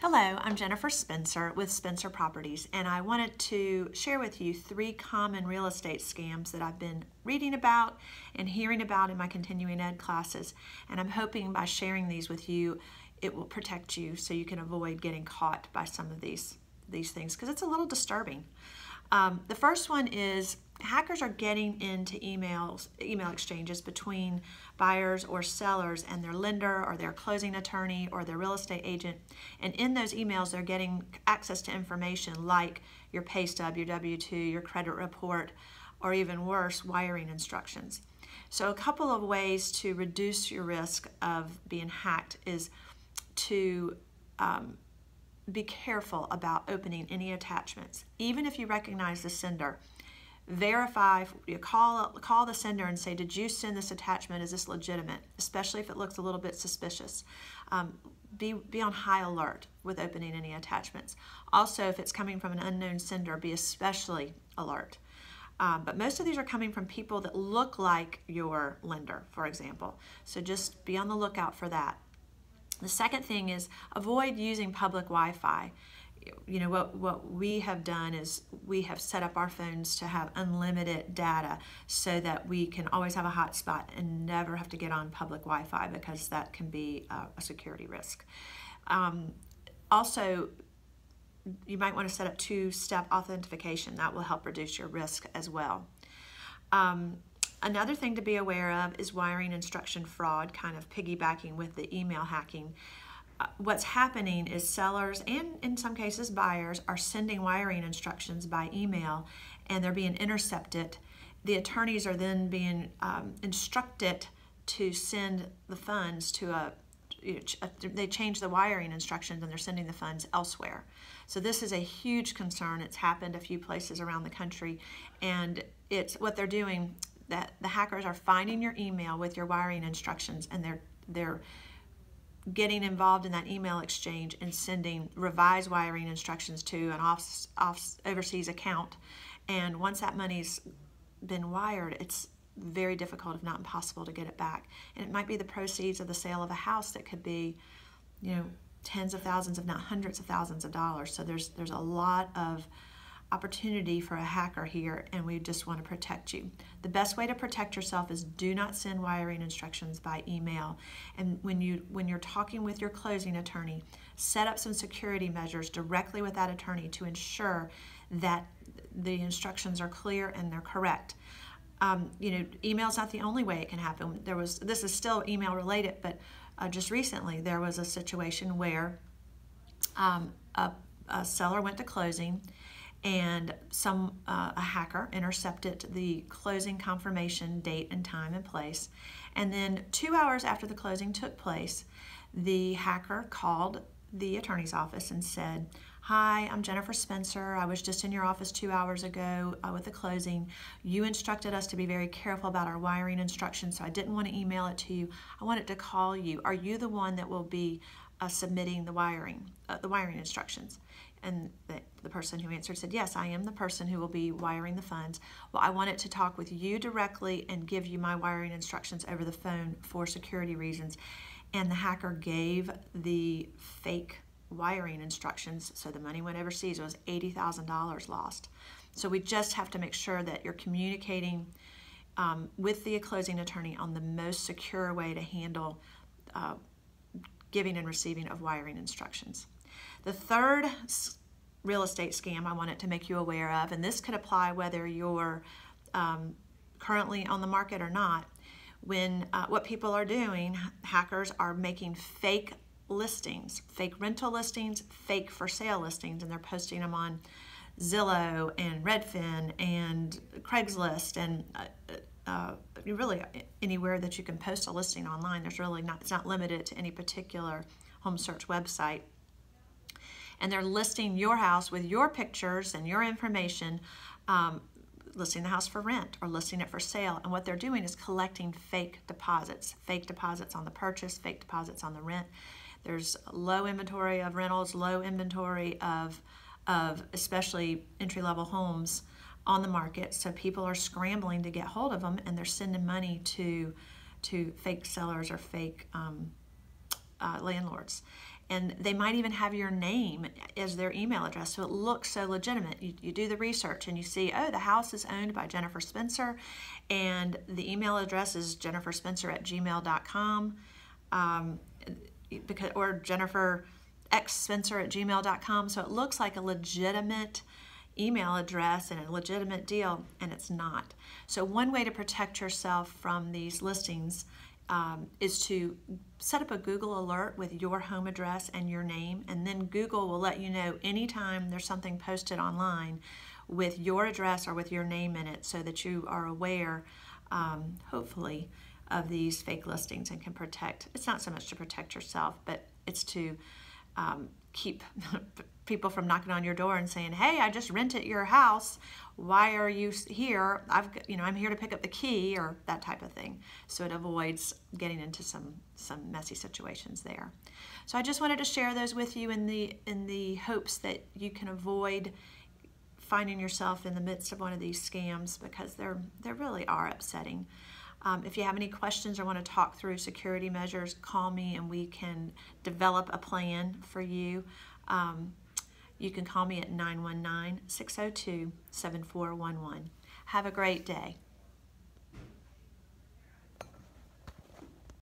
Hello, I'm Jennifer Spencer with Spencer Properties, and I wanted to share with you 3 common real estate scams that I've been reading about and hearing about in my continuing ed classes. And I'm hoping by sharing these with you, it will protect you so you can avoid getting caught by some of these things, because it's a little disturbing. The first one is hackers are getting into email exchanges between buyers or sellers and their lender or their closing attorney or their real estate agent. And in those emails, they're getting access to information like your pay stub, your W-2, your credit report, or even worse, wiring instructions. So a couple of ways to reduce your risk of being hacked is to be careful about opening any attachments. Even if you recognize the sender, verify, you call the sender and say, did you send this attachment? Is this legitimate? Especially if it looks a little bit suspicious. Be on high alert with opening any attachments. Also, if it's coming from an unknown sender, be especially alert. But most of these are coming from people that look like your lender, for example. So just be on the lookout for that. The second thing is avoid using public Wi-Fi. You know, what we have done is we have set up our phones to have unlimited data so that we can always have a hotspot and never have to get on public Wi-Fi, because that can be a security risk. Also, you might want to set up 2-step authentication. That will help reduce your risk as well. Another thing to be aware of is wiring instruction fraud, kind of piggybacking with the email hacking. What's happening is sellers and in some cases buyers are sending wiring instructions by email and they're being intercepted. The attorneys are then being instructed to send the funds to they change the wiring instructions and they're sending the funds elsewhere. So this is a huge concern. It's happened a few places around the country, and it's what they're doing, that the hackers are finding your email with your wiring instructions, and they're getting involved in that email exchange and sending revised wiring instructions to an overseas account. And once that money's been wired, it's very difficult, if not impossible, to get it back. And it might be the proceeds of the sale of a house that could be, you know, tens of thousands, if not hundreds of thousands of dollars. So there's a lot of opportunity for a hacker here, and we just want to protect you. The best way to protect yourself is do not send wiring instructions by email. And when you're talking with your closing attorney, set up some security measures directly with that attorney to ensure that the instructions are clear and they're correct. You know, email's not the only way it can happen. This is still email related, but just recently there was a situation where a seller went to closing, and a hacker intercepted the closing confirmation date and time and place. And then 2 hours after the closing took place, the hacker called the attorney's office and said, "Hi, I'm Jennifer Spencer. I was just in your office 2 hours ago with the closing. You instructed us to be very careful about our wiring instructions, so I didn't want to email it to you. I wanted to call you. Are you the one that will be submitting the wiring instructions?" And the person who answered said, "Yes, I am the person who will be wiring the funds. Well, I wanted to talk with you directly and give you my wiring instructions over the phone for security reasons." And the hacker gave the fake wiring instructions, so the money went overseas. It was $80,000 lost. So we just have to make sure that you're communicating with the closing attorney on the most secure way to handle giving and receiving of wiring instructions. The third real estate scam I wanted to make you aware of, and this could apply whether you're currently on the market or not, what people are doing, hackers are making fake listings, fake rental listings, fake for sale listings, and they're posting them on Zillow and Redfin and Craigslist and really anywhere that you can post a listing online. There's really it's not limited to any particular home search website. And they're listing your house with your pictures and your information, listing the house for rent or listing it for sale. And what they're doing is collecting fake deposits on the purchase, fake deposits on the rent. There's low inventory of rentals, low inventory of especially entry-level homes on the market. So people are scrambling to get hold of them, and they're sending money to fake sellers or fake landlords. And they might even have your name as their email address, so it looks so legitimate. You do the research and you see, oh, the house is owned by Jennifer Spencer, and the email address is jenniferspencer@gmail.com, or jenniferxspencer@gmail.com. So it looks like a legitimate email address and a legitimate deal, and it's not. So one way to protect yourself from these listings is to set up a Google alert with your home address and your name, and then Google will let you know anytime there's something posted online with your address or with your name in it, so that you are aware, hopefully, of these fake listings and can protect. It's not so much to protect yourself, but it's to keep people from knocking on your door and saying, hey, I just rented your house, why are you here? I'm here to pick up the key, or that type of thing. So it avoids getting into some messy situations there. So I just wanted to share those with you in the hopes that you can avoid finding yourself in the midst of one of these scams, because they really are upsetting. If you have any questions or want to talk through security measures, call me and we can develop a plan for you. You can call me at 919-602-7411. Have a great day.